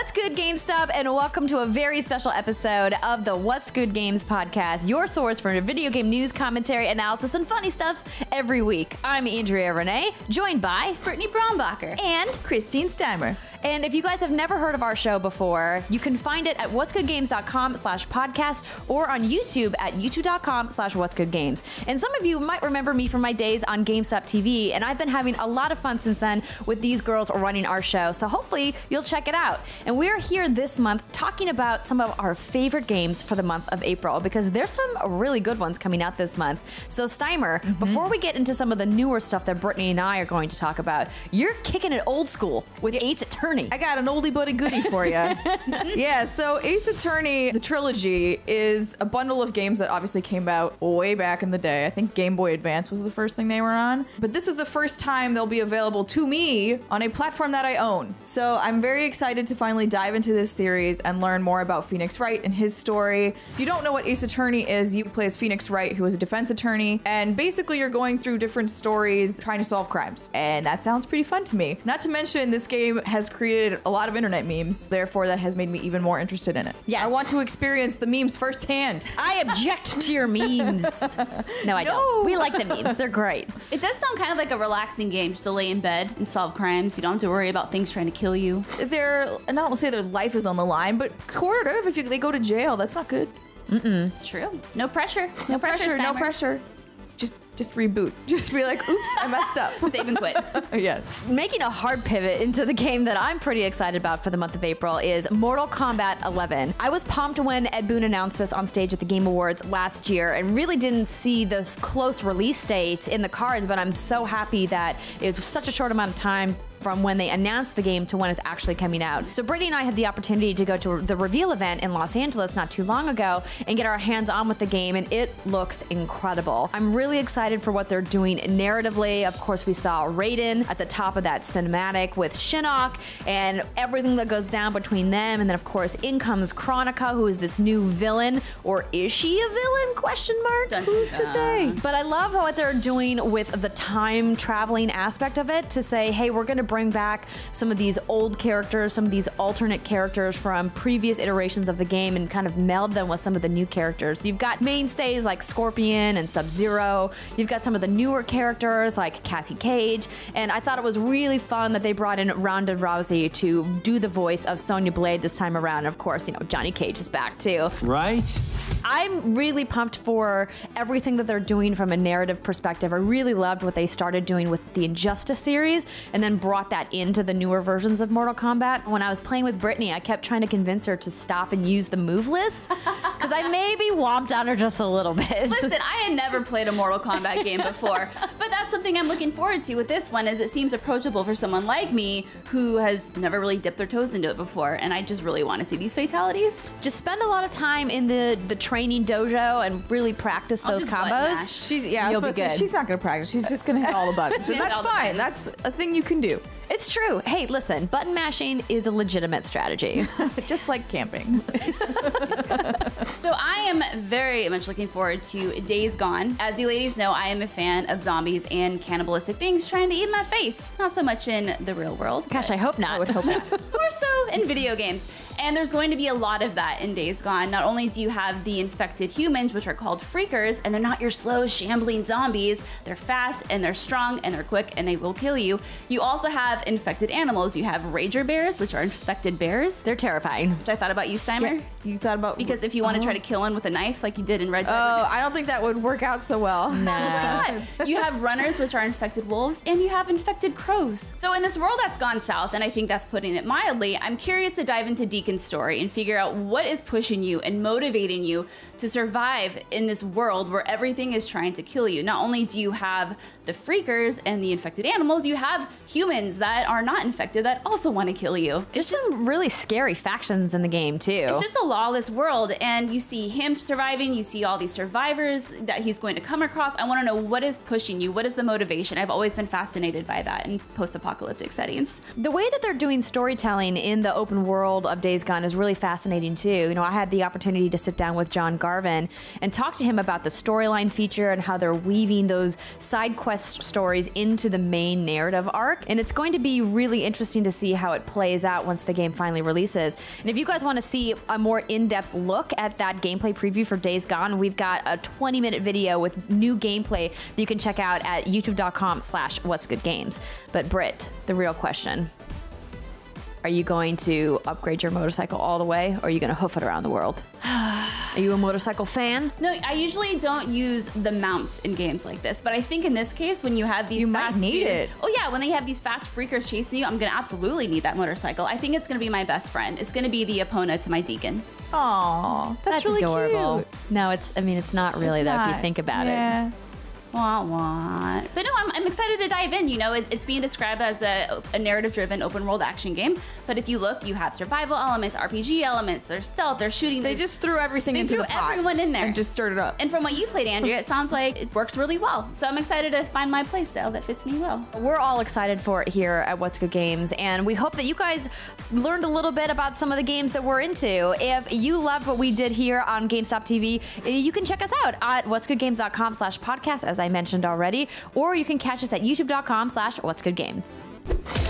What's good, GameStop, and welcome to a very special episode of the What's Good Games podcast, your source for video game news, commentary, analysis, and funny stuff every week. I'm Andrea Rene, joined by Brittney Brombacher and Kristine Steimer. And if you guys have never heard of our show before, you can find it at whatsgoodgames.com/podcast or on YouTube at youtube.com/whatsgoodgames. And some of you might remember me from my days on GameStop TV, and I've been having a lot of fun since then with these girls running our show. So hopefully you'll check it out. And we're here this month talking about some of our favorite games for the month of April, because there's some really good ones coming out this month. So Steimer, before we get into some of the newer stuff that Brittney and I are going to talk about, you're kicking it old school with Ace Attorney. I got an oldie but a goodie for you. Yeah, so Ace Attorney, the trilogy, is a bundle of games that obviously came out way back in the day. I think Game Boy Advance was the first thing they were on. But this is the first time they'll be available to me on a platform that I own. So I'm very excited to finally dive into this series and learn more about Phoenix Wright and his story. If you don't know what Ace Attorney is, you play as Phoenix Wright, who is a defense attorney. And basically you're going through different stories trying to solve crimes. And that sounds pretty fun to me. Not to mention, this game has created a lot of internet memes, therefore that has made me even more interested in it. Yes. I want to experience the memes firsthand. I object to your memes. No, I don't. We like the memes. They're great. It does sound kind of like a relaxing game, just to lay in bed and solve crimes. You don't have to worry about things trying to kill you. And I don't say their life is on the line, but sort of. If they go to jail, that's not good. It's true. No pressure. No pressure. No pressure. Just reboot. Just be like, oops, I messed up. Save and quit. Yes. Making a hard pivot into the game that I'm pretty excited about for the month of April is Mortal Kombat 11. I was pumped when Ed Boon announced this on stage at the Game Awards last year and really didn't see this close release date in the cards, but I'm so happy that it was such a short amount of time from when they announced the game to when it's actually coming out. So Brittney and I had the opportunity to go to the reveal event in Los Angeles not too long ago and get our hands on with the game, and it looks incredible. I'm really excited for what they're doing narratively. Of course, we saw Raiden at the top of that cinematic with Shinnok and everything that goes down between them, and then of course in comes Kronika, who is this new villain, or is she a villain? Question mark. Dun, Who's dun, to dun. say? But I love what they're doing with the time traveling aspect of it, to say, hey, we're gonna bring back some of these old characters, some of these alternate characters from previous iterations of the game, and kind of meld them with some of the new characters. You've got mainstays like Scorpion and Sub-Zero. You've got some of the newer characters like Cassie Cage, and I thought it was really fun that they brought in Ronda Rousey to do the voice of Sonya Blade this time around. And of course, you know, Johnny Cage is back too. Right? I'm really pumped for everything that they're doing from a narrative perspective. I really loved what they started doing with the Injustice series and then brought that into the newer versions of Mortal Kombat. When I was playing with Brittney, I kept trying to convince her to stop and use the move list because I maybe whomped on her just a little bit. Listen, I had never played a Mortal Kombat game before, but that's something I'm looking forward to with this one, is it seems approachable for someone like me who has never really dipped their toes into it before, and I just really want to see these fatalities. Just spend a lot of time in the training dojo and really practice those just button combos. mash. You'll be good. She's not going to practice. She's just going to hit all the buttons. And Hit that's all the fine. buttons. That's a thing you can do. It's true. Hey, listen, button mashing is a legitimate strategy. Just like camping. So I am very much looking forward to Days Gone. As you ladies know, I am a fan of zombies and cannibalistic things trying to eat my face. Not so much in the real world. Gosh, I hope not. I would hope not. More so in video games. And there's going to be a lot of that in Days Gone. Not only do you have the infected humans, which are called freakers, and they're not your slow, shambling zombies. They're fast, and they're strong, and they're quick, and they will kill you. You also have infected animals. You have rager bears, which are infected bears. They're terrifying. Which I thought about you, Steimer. Yeah, you thought about... Because if you want to try to kill one with a knife, like you did in Red Dead Oh, Redemption. I don't think that would work out so well. Oh my God. You have runners, which are infected wolves, and you have infected crows. So in this world that's gone south, and I think that's putting it mildly, I'm curious to dive into Deacon's story and figure out what is pushing you and motivating you to survive in this world where everything is trying to kill you. Not only do you have the freakers and the infected animals, you have humans that are not infected that also want to kill you. There's some really scary factions in the game too. It's just a lawless world, and you see him surviving, you see all these survivors that he's going to come across. I want to know what is pushing you, what is the motivation? I've always been fascinated by that in post-apocalyptic settings. The way that they're doing storytelling storyline in the open world of Days Gone is really fascinating too. You know, I had the opportunity to sit down with John Garvin and talk to him about the storyline feature and how they're weaving those side quest stories into the main narrative arc. And it's going to be really interesting to see how it plays out once the game finally releases. And if you guys want to see a more in-depth look at that gameplay preview for Days Gone, we've got a 20-minute video with new gameplay that you can check out at youtube.com/whatsgoodgames. But Britt, the real question, are you going to upgrade your motorcycle all the way, or are you going to hoof it around the world? Are you a motorcycle fan? No, I usually don't use the mounts in games like this, but I think in this case, when you have these fast dudes, oh yeah, when they have these fast freakers chasing you, I'm gonna absolutely need that motorcycle. I think it's gonna be my best friend. It's gonna be the Epona to my Deacon. Aw, that's really adorable. cute. No, it's not really though, if you think about it. Wah, wah. But no, I'm excited to dive in. You know, it's being described as a narrative-driven open-world action game. But if you look, you have survival elements, RPG elements, there's stealth, there's shooting. They just threw everything into the pot. They threw everyone in there. And just stirred it up. And from what you played, Andrea, it sounds like it works really well. So I'm excited to find my playstyle that fits me well. We're all excited for it here at What's Good Games, and we hope that you guys learned a little bit about some of the games that we're into. If you loved what we did here on GameStop TV, you can check us out at whatsgoodgames.com/podcast, as I mentioned already, or you can catch us at youtube.com/whatsgoodgames.